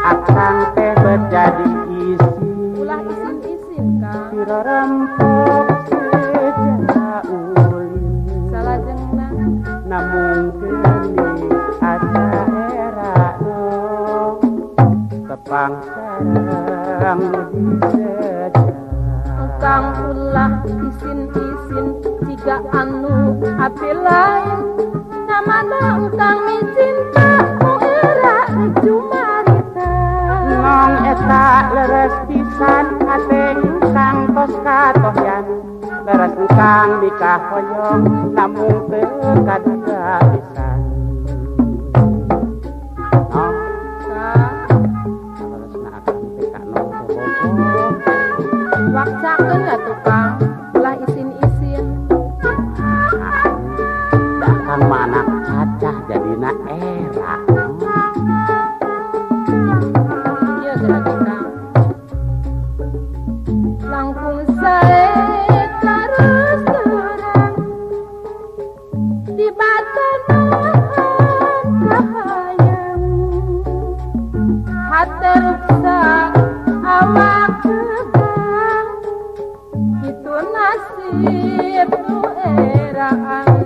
Akang teh berjadi isi ulah isin-isin Kang piro rempok seja ulin salajengna namun geni ada era no tepang sarang di seja Kang ulah isin-isin jika anu api lain namana engkang micinta mu era rek jumarita nong eta leres pisan hate kang tos katohyan leres kang nikah hoyong namun teu kaduga pisan Kang leresna akang teh ka nong teh bobo waksakeun atuh Kang ulah isin-isin kang manak cacah jadina era ieu geus Kang langkung sae terus terang di batanan kahayang hate ruksa awak tegang itu nasib nu eraan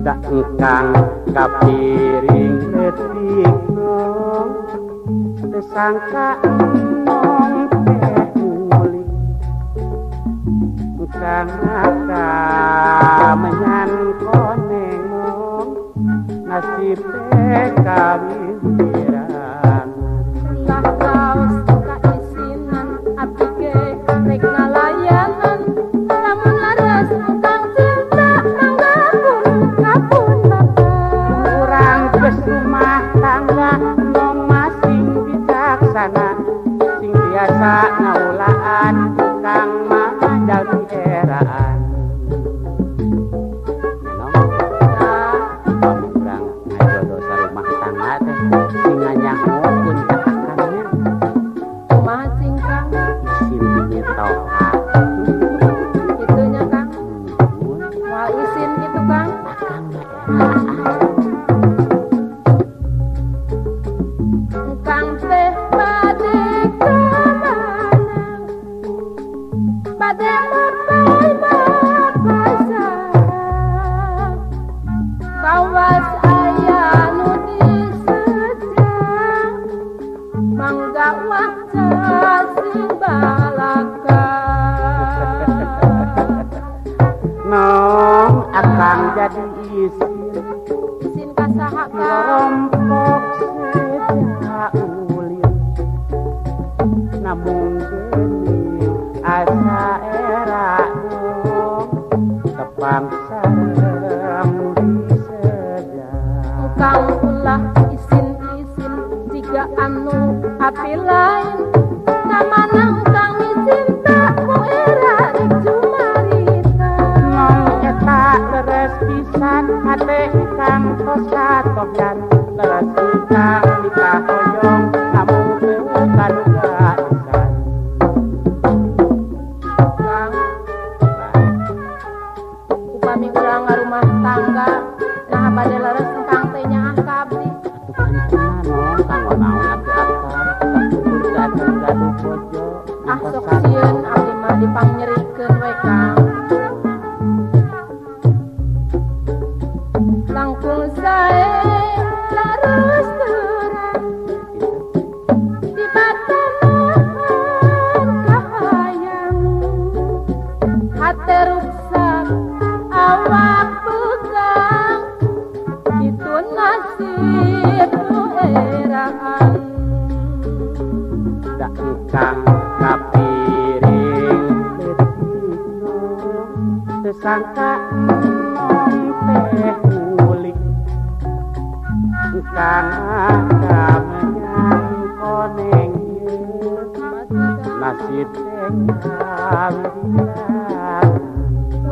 da engkang kapiring letik nong teu sangka nong teh ngulik engkang menyan koneng nong nasib teh kawin pirangan ulah kaos kaisinan abdi ge rek ngalayanan lamun laras engkang cinta mangga pun kapun bapak urang geus rumah tangga nong masing bijaksana sing biasa ngaulaan kang madal eraan nong urang ngajodoh sarumah tangga teh sing nganyahokeun ka akangnya kumaha cing Kang isin dinyetoha kitunya Kang mun moal isin gitu Kang akang mah eraan engkang teh bade kemana bade mapasa kawas aya nu disejang mangga waca sing balaka nong akang jadi isin isin ka saha Kang rompok seja ulin namun geni asa era nong tepang sareng di seja engkang ulah isin-isin jika anu api lain namana engkang micinta mu era rek jumarita nong eta leres pisan hate kang tos katohyan leres kang nikah hoyong namun teu kaduga pisan Kang upami urang ngarumah tangga nah bade leres engkang teh nyaah ka abdi nong kang naon atuh akar kudu gaduh bojo ah sok sieun abdi mah dipangnyeurikeun we Kang langkung sae larus terang di batanan kahayang hate ruksa awak pegang itu nasib nu eraan da engkang kapiring sesangka teh ngulik engkang kamenyan koneng nasib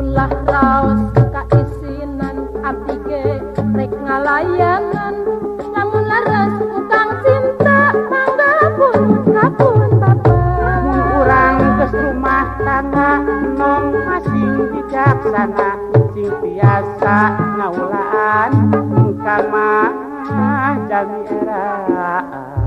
ulah raos kaisinan abdi ge rek ngalayanan lamun laras ukang cinta mangga pun kapun bapak mun urang geus rumah tangga nom masing bijaksana sing biasa ngaulaan engkang mah jami eraan